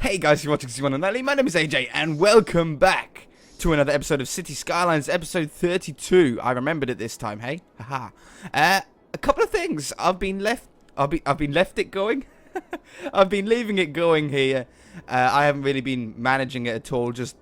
Hey guys, you're watching C1 and Nightly. My name is AJ, and welcome back to another episode of City Skylines, episode 32. I remembered it this time, hey? Haha. A couple of things. I've been left it going. I've been leaving it going here. I haven't really been managing it at all, just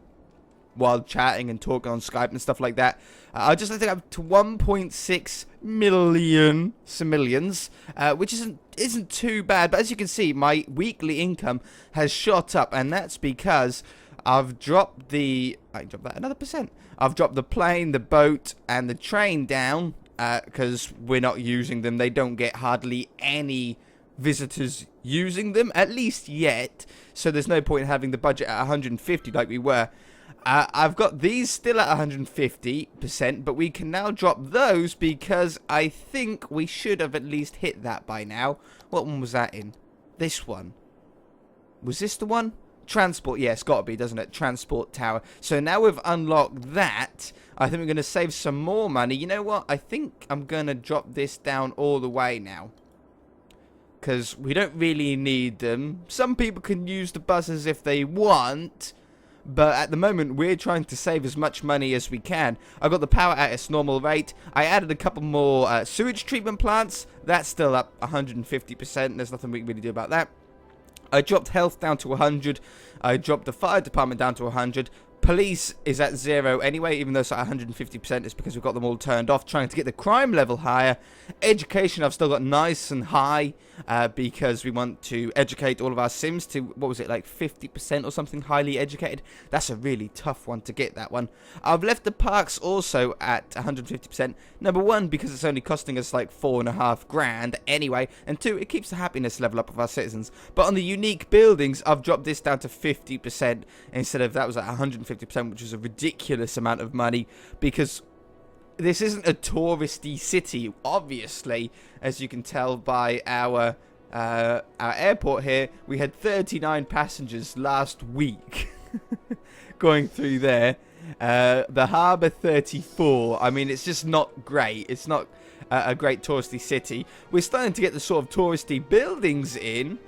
while chatting and talking on Skype and stuff like that. I just let it up to 1.6 million simoleons, which isn't too bad. But as you can see, my weekly income has shot up, and that's because I've dropped the... I dropped that another percent. I've dropped the plane, the boat, and the train down because we're not using them. They don't get hardly any visitors using them, at least yet. So there's no point in having the budget at 150 like we were. I've got these still at 150%, but we can now drop those because I think we should have at least hit that by now. What one was that in? This one. Was this the one? Transport, yeah, it's got to be, doesn't it? Transport tower. So now we've unlocked that. I think we're going to save some more money. You know what? I think I'm going to drop this down all the way now, because we don't really need them. Some people can use the buses if they want, but at the moment, we're trying to save as much money as we can. I got the power at its normal rate. I added a couple more sewage treatment plants. That's still up 150%. There's nothing we can really do about that. I dropped health down to 100. I dropped the fire department down to 100. Police is at 0 anyway, even though it's at 150%. It's because we've got them all turned off, trying to get the crime level higher. Education, I've still got nice and high, because we want to educate all of our Sims to, what was it, like 50% or something, highly educated. That's a really tough one to get, that one. I've left the parks also at 150%. Number one, because it's only costing us like 4.5 grand anyway, and two, it keeps the happiness level up of our citizens. But on the unique buildings, I've dropped this down to 50% instead of, that was at 150%, which is a ridiculous amount of money, because this isn't a touristy city, obviously, as you can tell by our airport here. We had 39 passengers last week going through there. The harbour 34. I mean, it's just not great. It's not a great touristy city. We're starting to get the sort of touristy buildings in,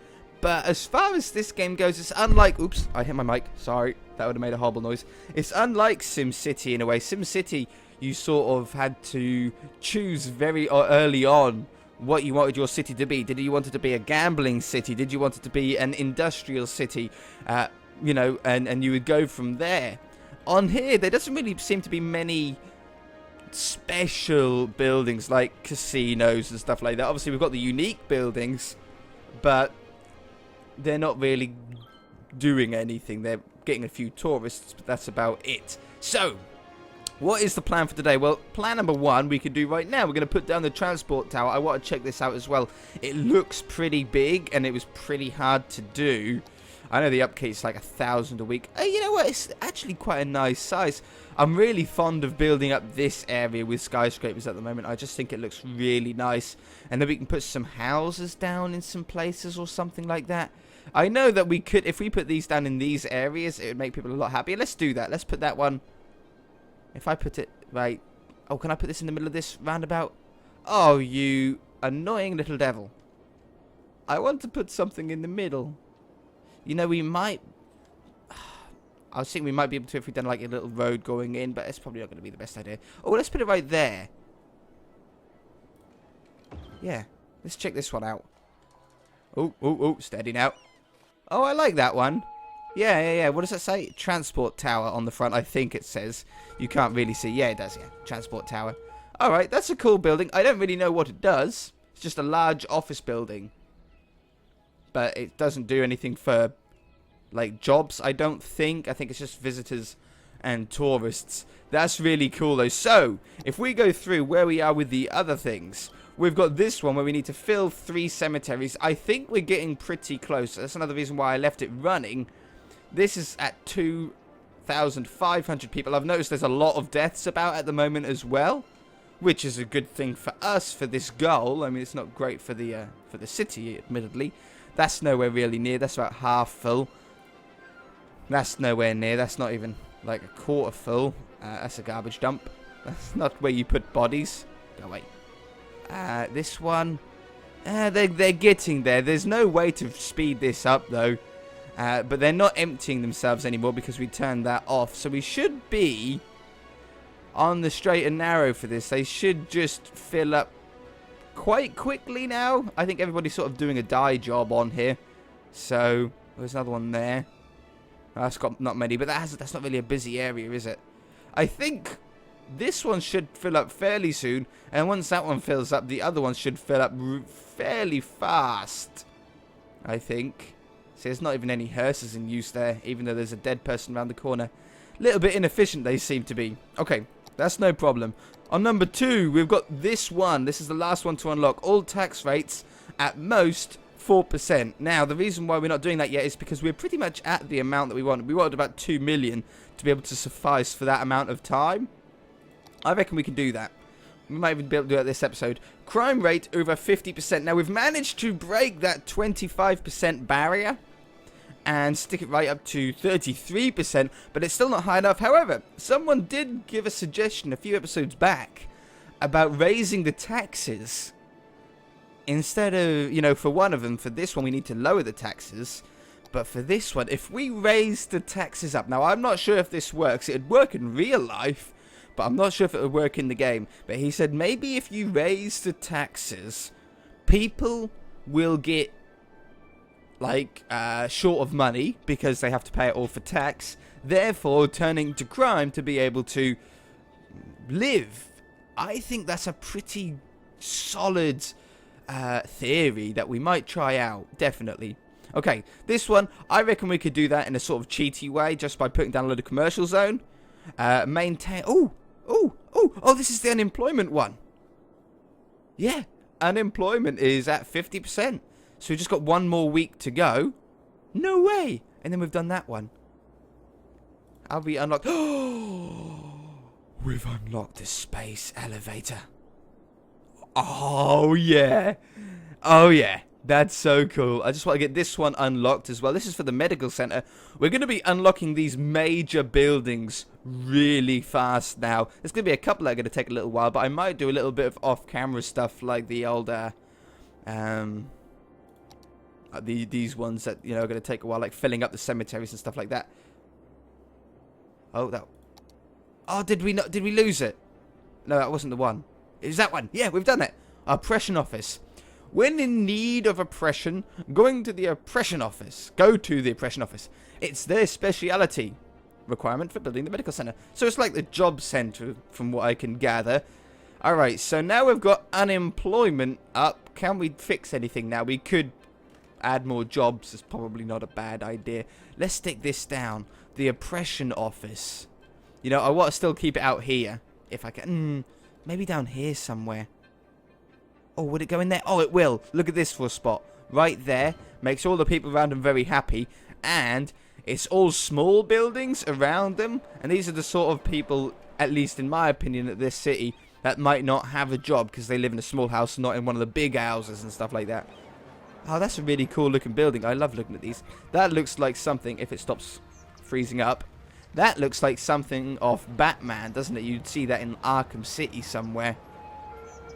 but as far as this game goes, it's unlike... Oops, I hit my mic. Sorry, that would have made a horrible noise. It's unlike SimCity in a way. SimCity, you sort of had to choose very early on what you wanted your city to be. Did you want it to be a gambling city? Did you want it to be an industrial city? You know, and you would go from there. On here, there doesn't really seem to be many special buildings like casinos and stuff like that. Obviously, we've got the unique buildings, but they're not really doing anything. They're getting a few tourists, but that's about it. So, what is the plan for today? Well, plan number one we could do right now. We're going to put down the transport tower. I want to check this out as well. It looks pretty big, and it was pretty hard to do. I know the upkeep's like 1,000 a week. You know what? It's actually quite a nice size. I'm really fond of building up this area with skyscrapers at the moment. I just think it looks really nice. And then we can put some houses down in some places or something like that. I know that we could, if we put these down in these areas, it would make people a lot happier. Let's do that. Let's put that one. If I put it right... Oh, can I put this in the middle of this roundabout? Oh, you annoying little devil. I want to put something in the middle. You know, we might... I was thinking we might be able to if we've done like a little road going in, but it's probably not going to be the best idea. Oh, let's put it right there. Yeah, let's check this one out. Oh, steady now. Oh, I like that one. Yeah. What does that say? Transport tower on the front, I think it says. You can't really see. Yeah, it does, yeah. Transport tower. Alright, that's a cool building. I don't really know what it does. It's just a large office building. But it doesn't do anything for, like, jobs, I don't think. I think it's just visitors and tourists. That's really cool, though. So, if we go through where we are with the other things, we've got this one where we need to fill 3 cemeteries. I think we're getting pretty close. That's another reason why I left it running. This is at 2,500 people. I've noticed there's a lot of deaths about at the moment as well, which is a good thing for us for this goal. I mean, it's not great for the city, admittedly. That's nowhere really near. That's about half full. That's nowhere near. That's not even like a quarter full. That's a garbage dump. That's not where you put bodies. Go away. This one. They're getting there. There's no way to speed this up, though. But they're not emptying themselves anymore because we turned that off. So we should be on the straight and narrow for this. They should just fill up quite quickly now. I think everybody's sort of doing a dye job on here. So there's another one there. That's got not many, but that's not really a busy area, is it? I think this one should fill up fairly soon, and once that one fills up, the other one should fill up fairly fast, I think. See, there's not even any hearses in use there, even though there's a dead person around the corner. Little bit inefficient they seem to be. Okay, that's no problem. On number 2, we've got this one. This is the last one to unlock. All tax rates at most 4%. Now, the reason why we're not doing that yet is because we're pretty much at the amount that we want. We wanted about 2 million to be able to suffice for that amount of time. I reckon we can do that. We might even be able to do it this episode. Crime rate over 50%. Now, we've managed to break that 25% barrier and stick it right up to 33%, but it's still not high enough. However, someone did give a suggestion a few episodes back about raising the taxes. Instead of, you know, for one of them, for this one, we need to lower the taxes. But for this one, if we raise the taxes up... Now, I'm not sure if this works. It'd work in real life, but I'm not sure if it would work in the game. But he said maybe if you raise the taxes, people will get, like, short of money because they have to pay it all for tax. Therefore, turning to crime to be able to live. I think that's a pretty solid theory that we might try out, definitely. Okay, this one, I reckon we could do that in a sort of cheaty way, just by putting down a load of commercial zone. Maintain, oh, this is the unemployment one. Yeah, unemployment is at 50%. So we've just got one more week to go. No way. And then we've done that one. Have we unlocked? We've unlocked the space elevator. Oh, yeah. Oh, yeah. That's so cool. I just want to get this one unlocked as well. This is for the medical center. We're going to be unlocking these major buildings really fast now. There's going to be a couple that are going to take a little while, but I might do a little bit of off-camera stuff like the old, these ones that, you know, are going to take a while, like filling up the cemeteries and stuff like that. Oh, did we lose it? No, that wasn't the one. Is that one? Yeah, we've done it. Oppression office. When in need of oppression, go to the oppression office. It's their speciality. Requirement for building the medical center. So it's like the job center, from what I can gather. Alright, so now we've got unemployment up. Can we fix anything now? We could add more jobs. It's probably not a bad idea. Let's stick this down. The oppression office. You know, I want to still keep it out here. If I can. Maybe down here somewhere. Oh, would it go in there? Oh, it will. Look at this for a spot. Right there. Makes all the people around them very happy. And it's all small buildings around them. And these are the sort of people, at least in my opinion, at this city, that might not have a job because they live in a small house, not in one of the big houses and stuff like that. Oh, that's a really cool looking building. I love looking at these. That looks like something, if it stops freezing up, that looks like something off Batman, doesn't it? You'd see that in Arkham City somewhere.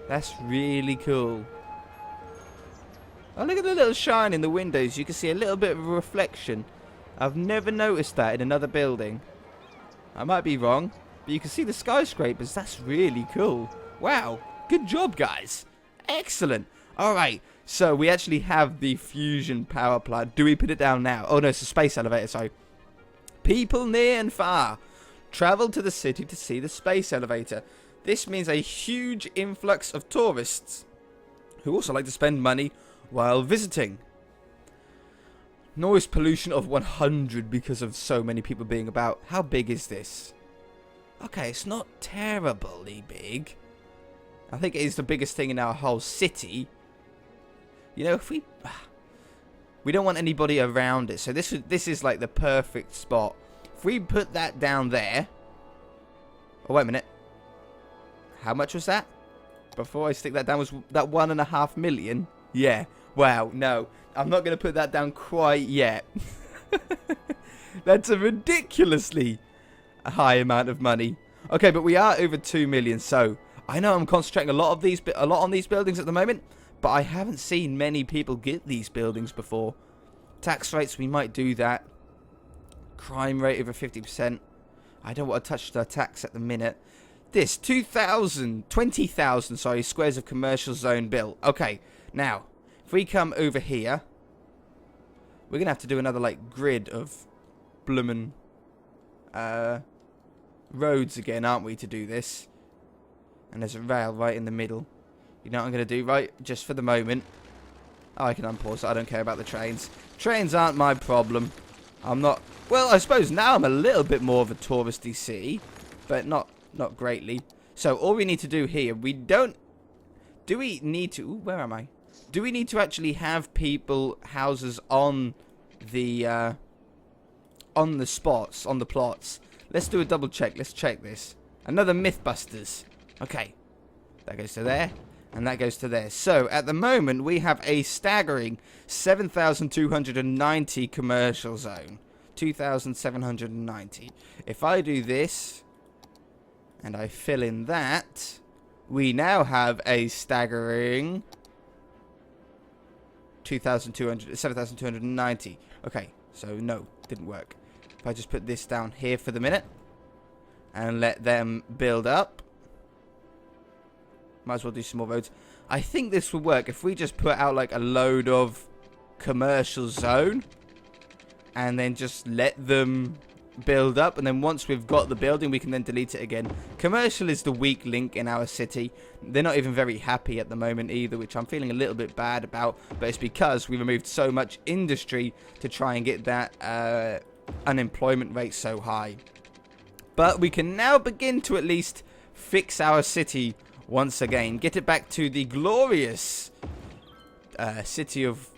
That's really cool. Oh, look at the little shine in the windows. You can see a little bit of a reflection. I've never noticed that in another building. I might be wrong, but you can see the skyscrapers. That's really cool. Wow. Good job, guys. Excellent. Alright, so we actually have the fusion power plant. Do we put it down now? Oh, no, it's a space elevator, sorry. People near and far travel to the city to see the space elevator. This means a huge influx of tourists who also like to spend money while visiting. Noise pollution of 100 because of so many people being about. How big is this? Okay, it's not terribly big. I think it is the biggest thing in our whole city. You know, if we don't want anybody around it, so this is like the perfect spot. If we put that down there. Oh, wait a minute. How much was that? Before I stick that down, was that 1.5 million? Yeah. Wow. No, I'm not going to put that down quite yet. That's a ridiculously high amount of money. Okay, but we are over 2 million, so I know I'm concentrating a lot on these buildings at the moment. But I haven't seen many people get these buildings before. Tax rates, we might do that. Crime rate over 50%. I don't want to touch the tax at the minute. This 20,000 sorry, squares of commercial zone built. Okay, now if we come over here, we're gonna have to do another like grid of bloomin' roads again, aren't we, to do this? And there's a rail right in the middle. You know what I'm gonna do, right? Just for the moment. Oh, I can unpause it. I don't care about the trains. Trains aren't my problem. I'm not. Well, I suppose now I'm a little bit more of a touristy city, but not greatly. So all we need to do here, we don't. Do we need to? Ooh, where am I? Do we need to actually have people houses on the spots, on the plots? Let's do a double check. Let's check this. Another Mythbusters. Okay, that goes to there. And that goes to there. So, at the moment, we have a staggering 7,290 commercial zone. 2,790. If I do this, and I fill in that, we now have a staggering 7,290. Okay, so no, didn't work. If I just put this down here for the minute, and let them build up. Might as well do some more roads. I think this will work if we just put out like a load of commercial zone and then just let them build up, and then once we've got the building we can then delete it again. Commercial is the weak link in our city. They're not even very happy at the moment either, which I'm feeling a little bit bad about, but it's because we removed so much industry to try and get that unemployment rate so high. But we can now begin to at least fix our city once again. Get it back to the glorious city of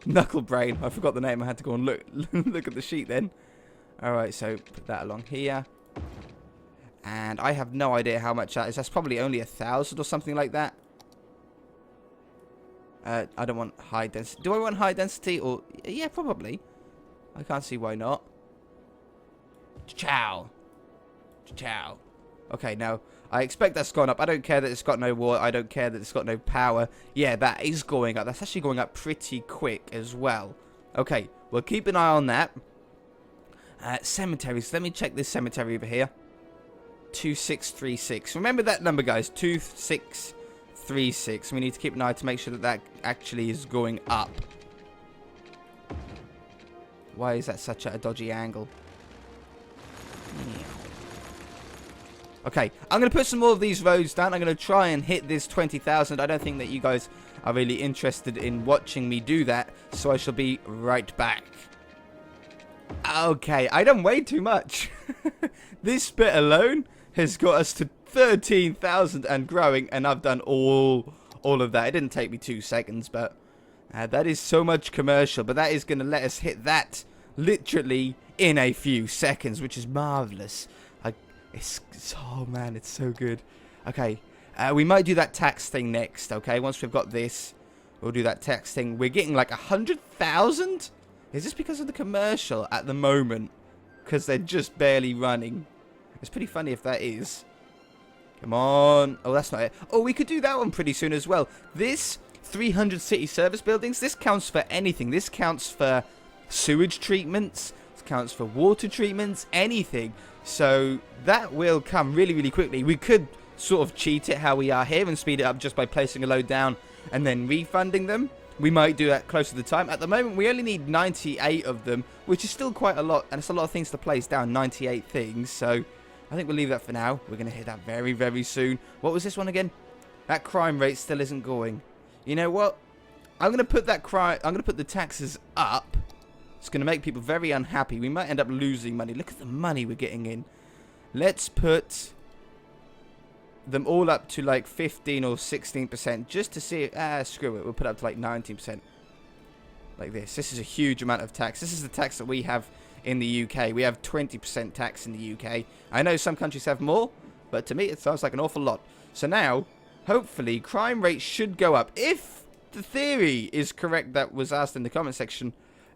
Knucklebrain. I forgot the name. I had to go and look look at the sheet then. Alright, so put that along here. And I have no idea how much that is. That's probably only 1,000 or something like that. I don't want high density. Do I want high density? Or yeah, probably. I can't see why not. Ciao. Ciao. Okay, now I expect that's gone up. I don't care that it's got no water. I don't care that it's got no power. Yeah, that is going up. That's actually going up pretty quick as well. Okay, we'll keep an eye on that. Cemeteries. Let me check this cemetery over here. 2636. Remember that number, guys. 2636. We need to keep an eye to make sure that that actually is going up. Why is that such a dodgy angle? Okay, I'm going to put some more of these roads down. I'm going to try and hit this 20,000. I don't think that you guys are really interested in watching me do that, so I shall be right back. Okay, I done way too much. This bit alone has got us to 13,000 and growing, and I've done all of that. It didn't take me 2 seconds, but that is so much commercial. But that is going to let us hit that literally in a few seconds, which is marvelous. Oh man, it's so good. Okay, we might do that tax thing next. Okay, once we've got this, we'll do that tax thing. We're getting like 100,000. Is this because of the commercial at the moment? Because they're just barely running. It's pretty funny if that is. Come on. Oh, that's not it. Oh, we could do that one pretty soon as well. This 300 city service buildings, this counts for anything. This counts for sewage treatments. This counts for water treatments. Anything. So that will come really, really quickly. We could sort of cheat it how we are here and speed it up just by placing a load down and then refunding them. We might do that close to the time. At the moment, we only need 98 of them, which is still quite a lot. And it's a lot of things to place down, 98 things. So I think we'll leave that for now. We're going to hit that very, very soon. What was this one again? That crime rate still isn't going. You know what? I'm going to put that I'm going to put the taxes up. It's going to make people very unhappy. We might end up losing money. Look at the money we're getting in. Let's put them all up to like 15 or 16% just to see. Screw it. We'll put it up to like 19%. Like this. This is a huge amount of tax. This is the tax that we have in the UK. We have 20% tax in the UK. I know some countries have more, but to me it sounds like an awful lot. So now, hopefully, crime rate should go up. If the theory is correct that was asked in the comment section,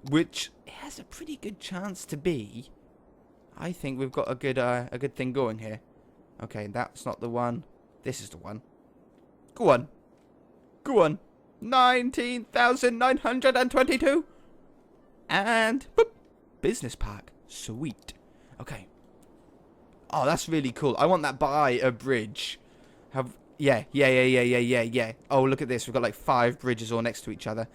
which has a pretty good chance to be, I think we've got a good thing going here. Okay, that's not the one. This is the one. Go on. Go on. 19,922. And boop, business park. Sweet. Okay. Oh, that's really cool. I want that by a bridge. Yeah. Oh, look at this. We've got like 5 bridges all next to each other.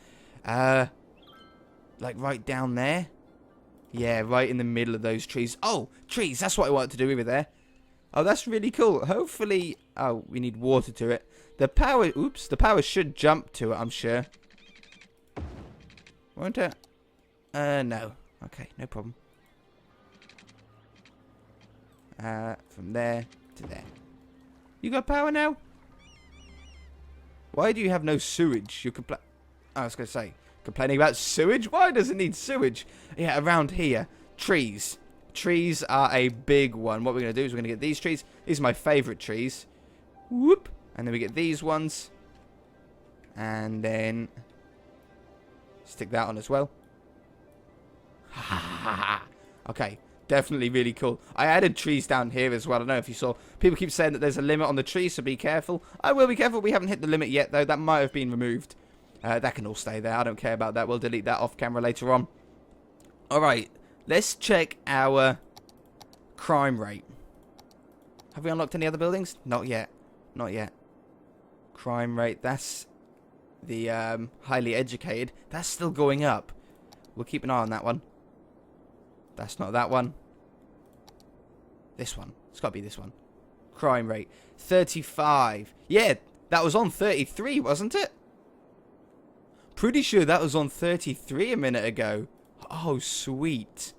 Like right down there. Yeah, right in the middle of those trees. Oh, trees. That's what I wanted to do over there. Oh, that's really cool. Hopefully... Oh, we need water to it. The power... Oops. The power should jump to it, I'm sure. Won't it? No. Okay, no problem. From there to there. You got power now? Why do you have no sewage? You I was going to say, complaining about sewage? Why does it need sewage? Yeah, around here. Trees. Trees are a big one. What we're going to do is we're going to get these trees. These are my favourite trees. Whoop. And then we get these ones. And then stick that on as well. Okay. Definitely really cool. I added trees down here as well. I don't know if you saw. People keep saying that there's a limit on the trees, so be careful. I will be careful. We haven't hit the limit yet, though. That might have been removed. That can all stay there. I don't care about that. We'll delete that off camera later on. Alright. Let's check our crime rate. Have we unlocked any other buildings? Not yet. Not yet. Crime rate. That's the highly educated. That's still going up. We'll keep an eye on that one. That's not that one. This one. It's got to be this one. Crime rate. 35. Yeah, that was on 33, wasn't it? Pretty sure that was on 33 a minute ago. Oh, sweet.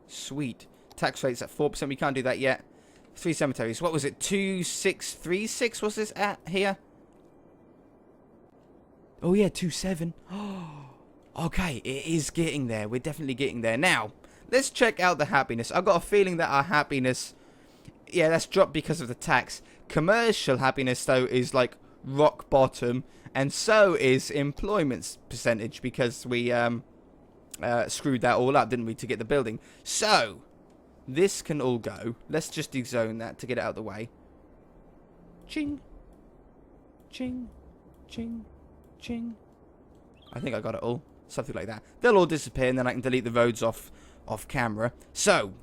Sweet. Tax rate's at 4%. We can't do that yet. 3 cemeteries. What was it? 2636 was this at here? Oh, yeah, 27. Oh, okay. It is getting there. We're definitely getting there. Now, let's check out the happiness. I've got a feeling that our happiness... Yeah, that's dropped because of the tax. Commercial happiness, though, is like rock bottom. And so is employment percentage because we screwed that all up, didn't we, to get the building. So, this can all go. Let's just dezone that to get it out of the way. Ching. Ching. Ching. Ching. I think I got it all. Something like that. They'll all disappear and then I can delete the roads off camera. So,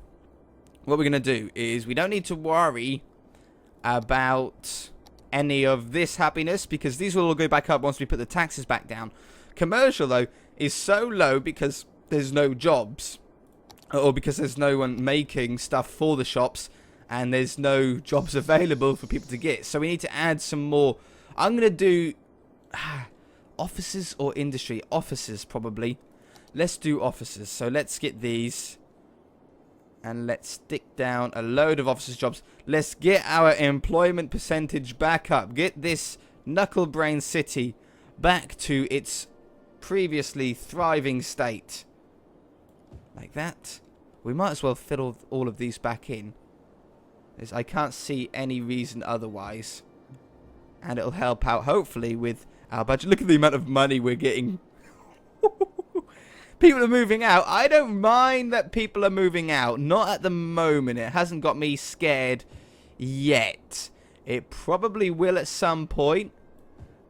what we're going to do is we don't need to worry about any of this happiness because these will all go back up once we put the taxes back down. Commercial, though, is so low because there's no jobs or because there's no one making stuff for the shops and there's no jobs available for people to get. So we need to add some more. I'm going to do offices or industry. Offices, probably. Let's do offices. So let's get these. And let's stick down a load of officers' jobs. Let's get our employment percentage back up. Get this knuckle brain city back to its previously thriving state. Like that. We might as well fill all of these back in. As I can't see any reason otherwise. And it'll help out, hopefully, with our budget. Look at the amount of money we're getting. People are moving out. I don't mind that people are moving out. Not at the moment. It hasn't got me scared yet. It probably will at some point.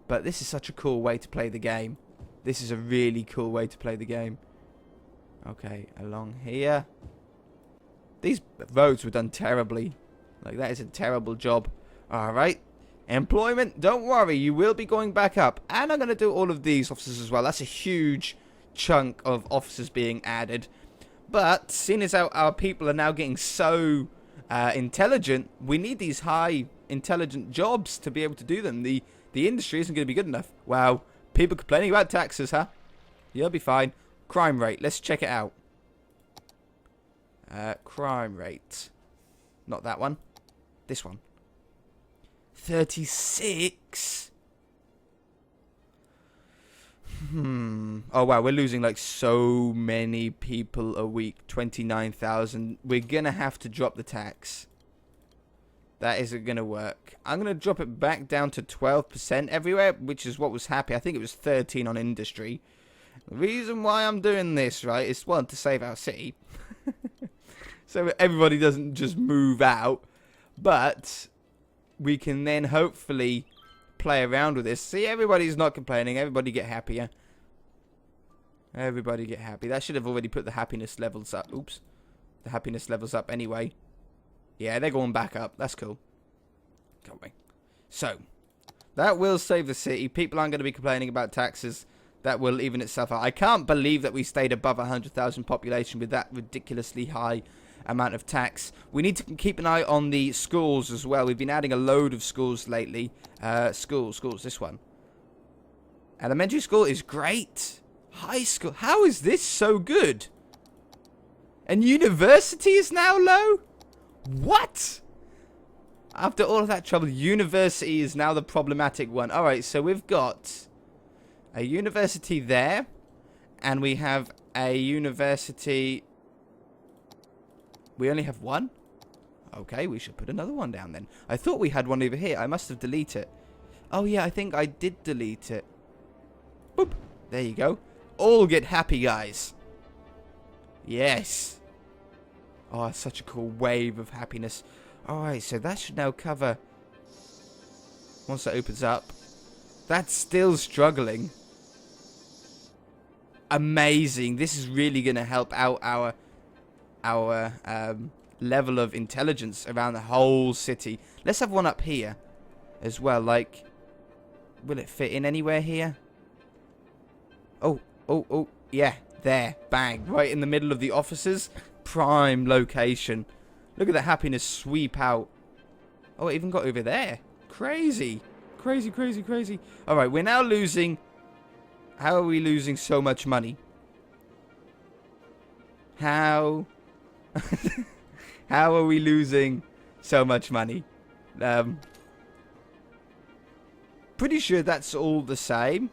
But this is such a cool way to play the game. This is a really cool way to play the game. Okay, along here. These roads were done terribly. Like, that is a terrible job. Alright. Employment, don't worry. You will be going back up. And I'm going to do all of these officers as well. That's a huge chunk of officers being added, but seeing as our people are now getting so intelligent, we need these high intelligent jobs to be able to do them. The industry isn't going to be good enough. Wow, people complaining about taxes, huh? You'll be fine. Crime rate, let's check it out. Crime rate, not that one, this one. 36. Oh, wow. We're losing, like, so many people a week. 29,000. We're going to have to drop the tax. That isn't going to work. I'm going to drop it back down to 12% everywhere, which is what was happy. I think it was 13 on industry. The reason why I'm doing this, right, is, one, to save our city. So everybody doesn't just move out. But we can then hopefully play around with this. See, everybody's not complaining. Everybody get happier. Everybody get happy. That should have already put the happiness levels up. Oops. The happiness levels up anyway. Yeah, they're going back up. That's cool. Can't wait. So, that will save the city. People aren't going to be complaining about taxes. That will even itself out. I can't believe that we stayed above 100,000 population with that ridiculously high amount of tax. We need to keep an eye on the schools as well. We've been adding a load of schools lately. Schools, this one. Elementary school is great. High school, how is this so good? And university is now low? What? After all of that trouble, university is now the problematic one. Alright, so we've got a university there. And we have a university... We only have one? Okay, we should put another one down then. I thought we had one over here. I must have deleted it. Oh yeah, I think I did delete it. Boop. There you go. All get happy, guys. Yes. Oh, it's such a cool wave of happiness. Alright, so that should now cover... Once that opens up. That's still struggling. Amazing. This is really going to help out our level of intelligence around the whole city. Let's have one up here as well. Like, will it fit in anywhere here? Oh, yeah, there, bang, right in the middle of the offices. Prime location. Look at the happiness sweep out. Oh, it even got over there. Crazy. Crazy, crazy, crazy. Alright, we're now losing... How are we losing so much money? How... How are we losing so much money? Pretty sure that's all the same.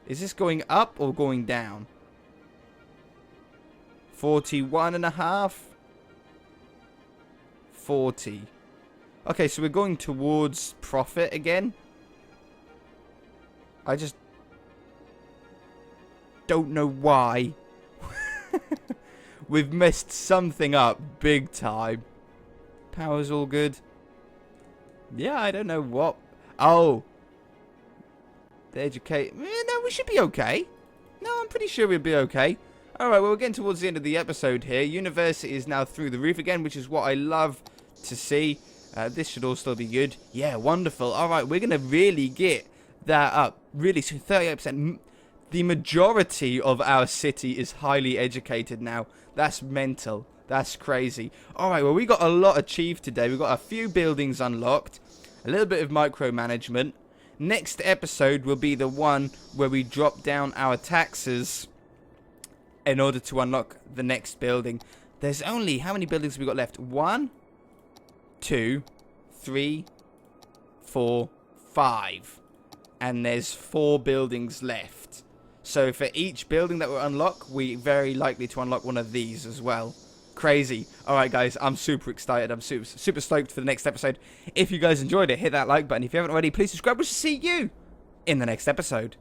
Is this going up or going down? 41.5. 40. Okay, so we're going towards profit again. I just don't know why. We've messed something up big time. Power's all good. Yeah, I don't know what. Oh. The educate. No, we should be okay. No, I'm pretty sure we'll be okay. Alright, well, we're getting towards the end of the episode here. University is now through the roof again, which is what I love to see. This should all still be good. Yeah, wonderful. Alright, we're going to really get that up. Really, so 38%. The majority of our city is highly educated now. That's mental. That's crazy. Alright, well, we got a lot achieved today. We got a few buildings unlocked. A little bit of micromanagement. Next episode will be the one where we drop down our taxes in order to unlock the next building. There's only... How many buildings have we got left? 1, 2, 3, 4, 5. And there's 4 buildings left. So for each building that we unlock, we very likely to unlock one of these as well. Crazy. Alright guys, I'm super excited. I'm super stoked for the next episode. If you guys enjoyed it, hit that like button. If you haven't already, please subscribe. We'll see you in the next episode.